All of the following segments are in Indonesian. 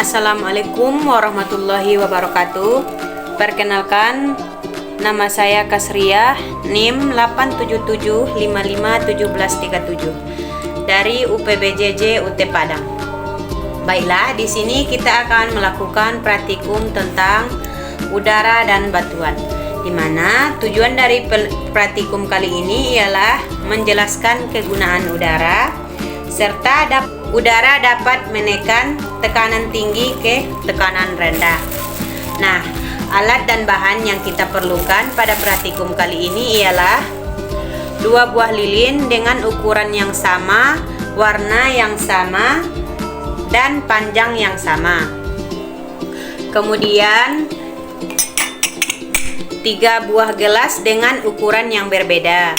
Assalamualaikum warahmatullahi wabarakatuh. Perkenalkan, nama saya Kasriah, NIM 877551737 dari UPBJJ UT Padang. Baiklah, di sini kita akan melakukan praktikum tentang udara dan batuan, di mana tujuan dari praktikum kali ini ialah menjelaskan kegunaan udara serta udara dapat menekan tekanan tinggi ke tekanan rendah. Nah, alat dan bahan yang kita perlukan pada praktikum kali ini ialah 2 buah lilin dengan ukuran yang sama, warna yang sama, dan panjang yang sama. Kemudian 3 buah gelas dengan ukuran yang berbeda.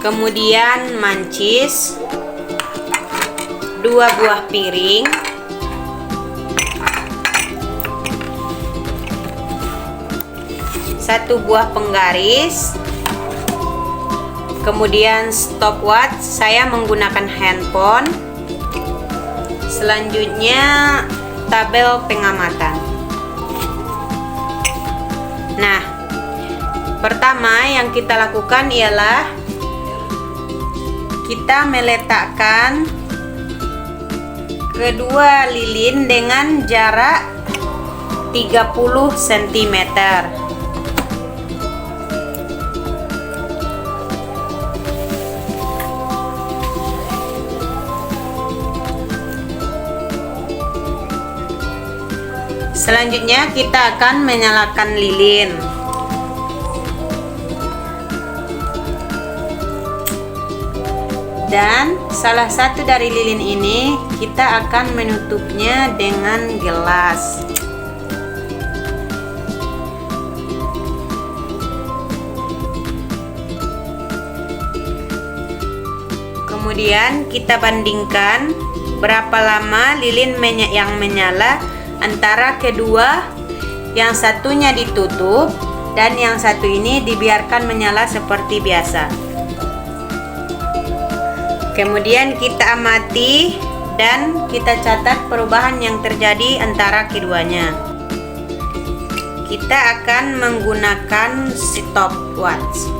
Kemudian mancis, 2 buah piring, 1 buah penggaris, kemudian stopwatch, saya menggunakan handphone. Selanjutnya tabel pengamatan. Nah, pertama yang kita lakukan ialah kita meletakkan kedua lilin dengan jarak 30 cm. Selanjutnya kita akan menyalakan lilin. Dan salah satu dari lilin ini kita akan menutupnya dengan gelas. Kemudian kita bandingkan berapa lama lilin yang menyala antara kedua, yang satunya ditutup dan yang satu ini dibiarkan menyala seperti biasa. Kemudian kita amati dan kita catat perubahan yang terjadi antara keduanya. Kita akan menggunakan stopwatch.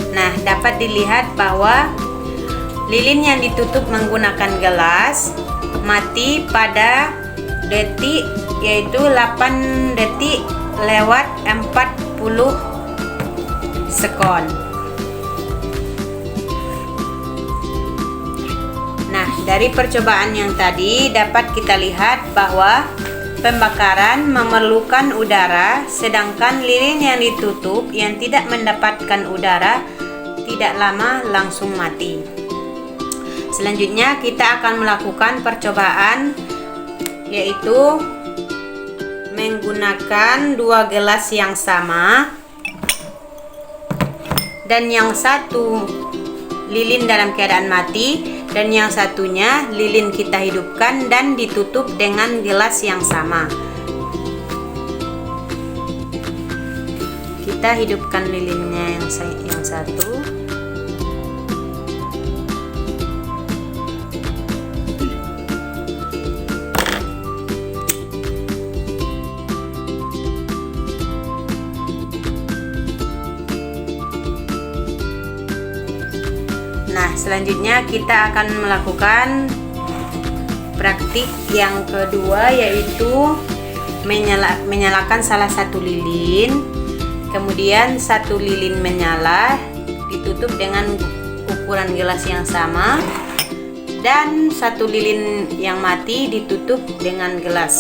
Nah, dapat dilihat bahwa lilin yang ditutup menggunakan gelas mati pada detik, yaitu 8 detik lewat 40 sekon. Nah, dari percobaan yang tadi dapat kita lihat bahwa pembakaran memerlukan udara, sedangkan lilin yang ditutup yang tidak mendapatkan udara tidak lama langsung mati. Selanjutnya kita akan melakukan percobaan, yaitu menggunakan 2 gelas yang sama dan yang satu lilin dalam keadaan mati dan yang satunya lilin kita hidupkan dan ditutup dengan gelas yang sama. Kita hidupkan lilinnya yang satu. Nah, selanjutnya kita akan melakukan praktik yang kedua, yaitu menyalakan salah satu lilin. Kemudian satu lilin menyala, ditutup dengan ukuran gelas yang sama, dan satu lilin yang mati ditutup dengan gelas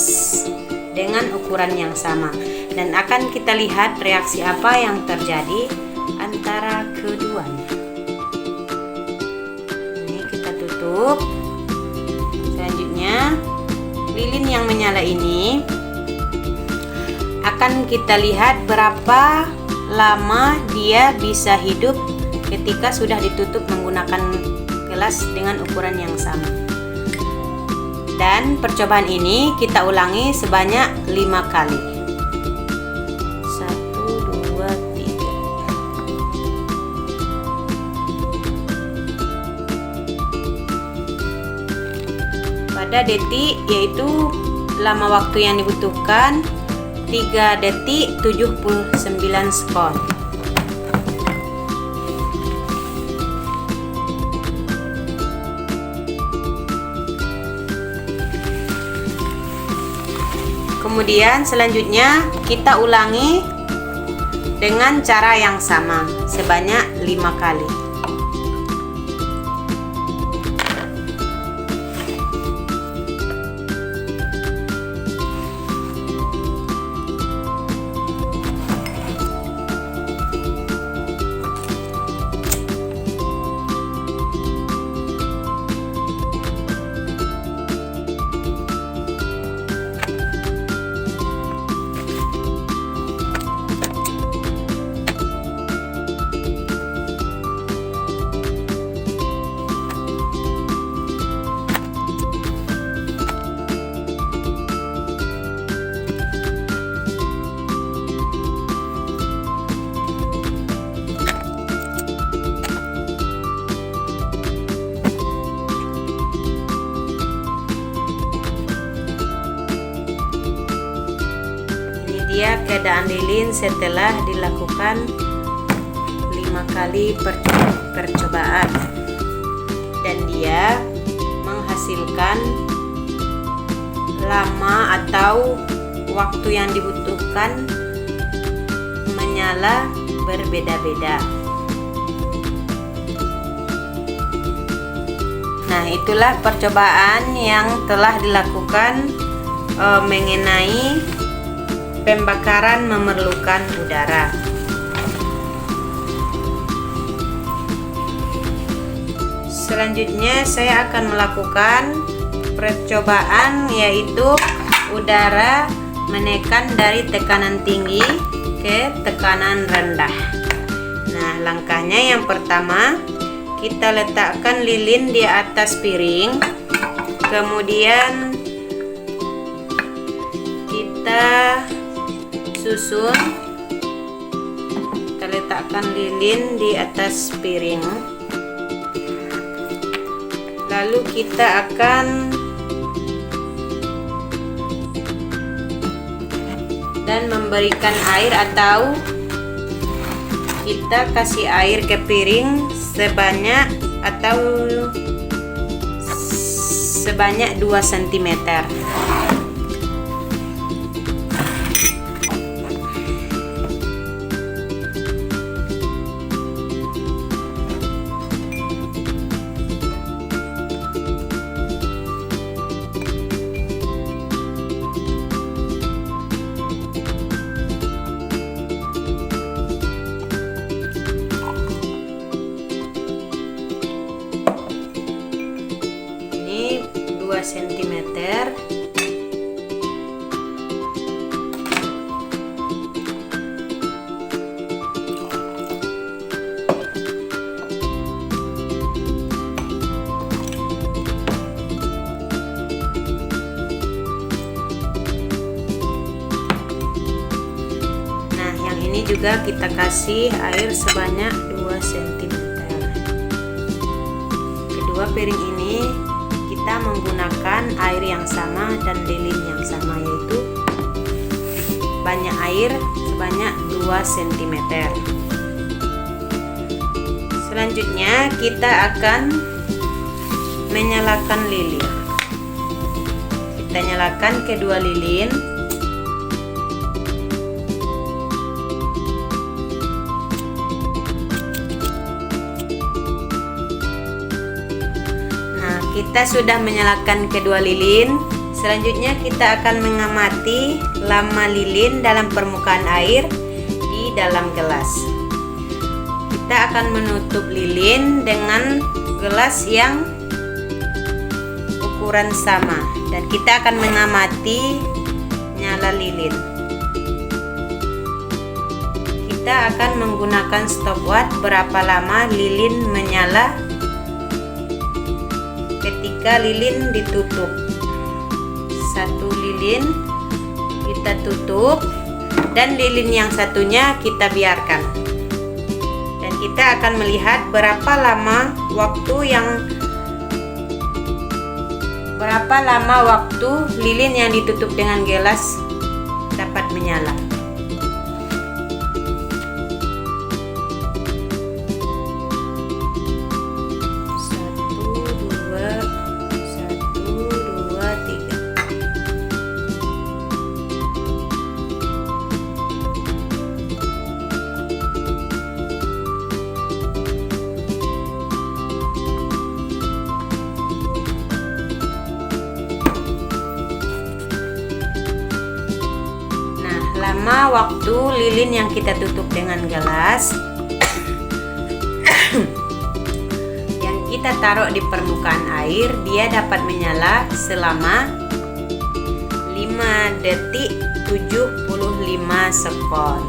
dengan ukuran yang sama. dan akan kita lihat reaksi apa yang terjadi antara keduanya. Ini kita tutup. Selanjutnya, lilin yang menyala ini akan kita lihat berapa lama dia bisa hidup ketika sudah ditutup menggunakan gelas dengan ukuran yang sama. Dan percobaan ini kita ulangi sebanyak 5 kali. 1, 2, 3. Pada detik, yaitu lama waktu yang dibutuhkan 3 detik 79 sekon. Kemudian selanjutnya kita ulangi dengan cara yang sama sebanyak 5 kali. Dia keadaan lilin setelah dilakukan 5 kali percobaan, dan dia menghasilkan lama atau waktu yang dibutuhkan menyala berbeda-beda. Nah, itulah percobaan yang telah dilakukan mengenai pembakaran memerlukan udara. Selanjutnya saya akan melakukan percobaan, yaitu udara menekan dari tekanan tinggi ke tekanan rendah. Nah, langkahnya yang pertama, kita letakkan lilin di atas piring, kemudian kita susun, kita letakkan lilin di atas piring, lalu kita akan memberikan air, atau kita kasih air ke piring sebanyak 2 cm. Ini 2 cm. Nah, yang ini juga kita kasih air sebanyak 2 cm. Kedua piring ini kita menggunakan air yang sama dan lilin yang sama, yaitu banyak air sebanyak 2 cm. Selanjutnya kita akan menyalakan lilin. Kita nyalakan kedua lilin. Kita sudah menyalakan kedua lilin. Selanjutnya kita akan mengamati lama lilin dalam permukaan air di dalam gelas. Kita akan menutup lilin dengan gelas yang ukuran sama dan kita akan mengamati nyala lilin. Kita akan menggunakan stopwatch berapa lama lilin menyala ketika lilin ditutup. Satu lilin kita tutup dan lilin yang satunya kita biarkan. Dan kita akan melihat berapa lama waktu lilin yang ditutup dengan gelas dapat menyala. Lama waktu lilin yang kita tutup dengan gelas yang kita taruh di permukaan air, dia dapat menyala selama 5 detik 75 sekon.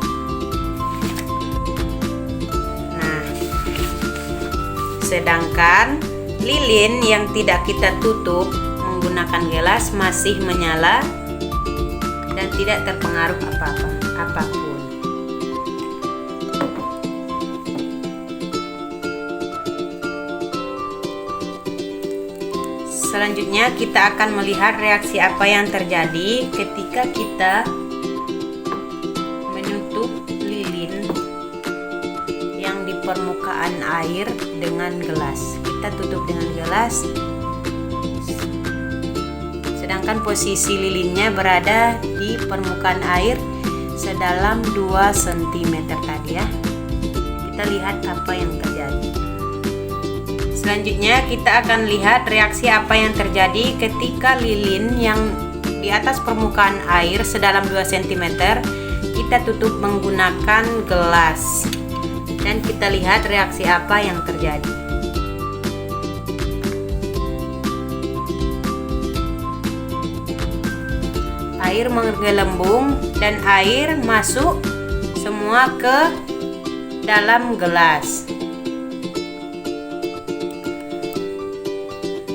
Nah, sedangkan lilin yang tidak kita tutup menggunakan gelas masih menyala dan tidak terpengaruh apapun. Selanjutnya kita akan melihat reaksi apa yang terjadi ketika kita menutup lilin yang di permukaan air dengan gelas. Kita tutup dengan gelas, sedangkan posisi lilinnya berada di permukaan air sedalam 2 cm tadi ya. Kita lihat apa yang terjadi. Selanjutnya kita akan lihat reaksi apa yang terjadi ketika lilin yang di atas permukaan air sedalam 2 cm kita tutup menggunakan gelas. Dan kita lihat reaksi apa yang terjadi. Air menggelembung dan air masuk semua ke dalam gelas.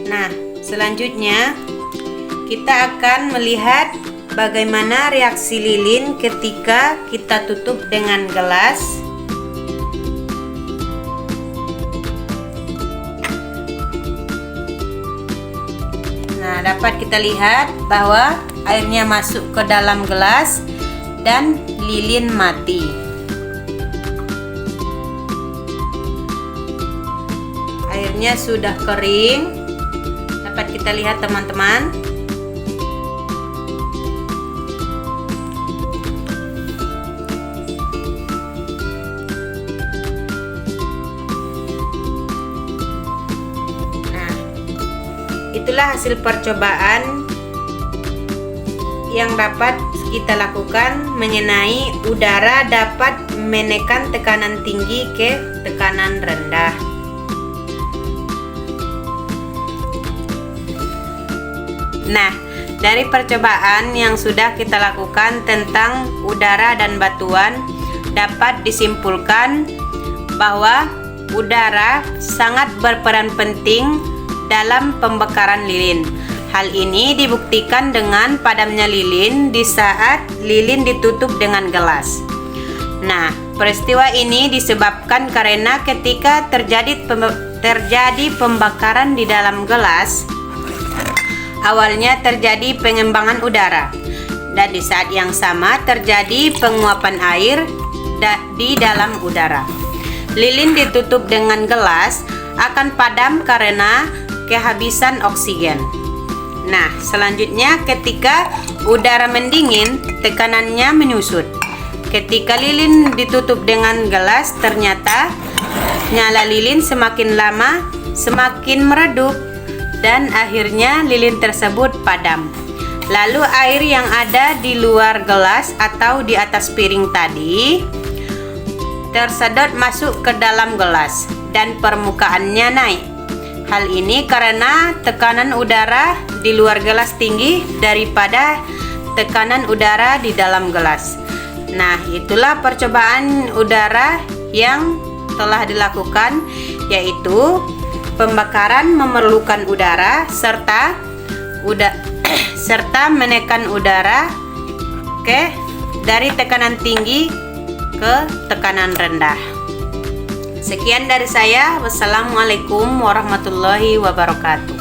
Nah, selanjutnya kita akan melihat bagaimana reaksi lilin ketika kita tutup dengan gelas. Nah, dapat kita lihat bahwa airnya masuk ke dalam gelas dan lilin mati. Airnya sudah kering, dapat kita lihat teman-teman. Nah, itulah hasil percobaan yang dapat kita lakukan mengenai udara dapat menekan tekanan tinggi ke tekanan rendah. Nah, dari percobaan yang sudah kita lakukan tentang udara dan batuan dapat disimpulkan bahwa udara sangat berperan penting dalam pembakaran lilin. Hal ini dibuktikan dengan padamnya lilin di saat lilin ditutup dengan gelas. Nah, peristiwa ini disebabkan karena ketika terjadi pembakaran di dalam gelas, awalnya terjadi pengembangan udara, dan di saat yang sama terjadi penguapan air di dalam udara. Lilin ditutup dengan gelas akan padam karena kehabisan oksigen. Nah, selanjutnya ketika udara mendingin, tekanannya menyusut. Ketika lilin ditutup dengan gelas, ternyata nyala lilin semakin lama semakin meredup dan akhirnya lilin tersebut padam. Lalu air yang ada di luar gelas atau di atas piring tadi tersedot masuk ke dalam gelas dan permukaannya naik. Hal ini karena tekanan udara di luar gelas tinggi daripada tekanan udara di dalam gelas. Nah, itulah percobaan udara yang telah dilakukan, yaitu pembakaran memerlukan udara serta menekan udara dari tekanan tinggi ke tekanan rendah. Sekian dari saya. Wassalamualaikum warahmatullahi wabarakatuh.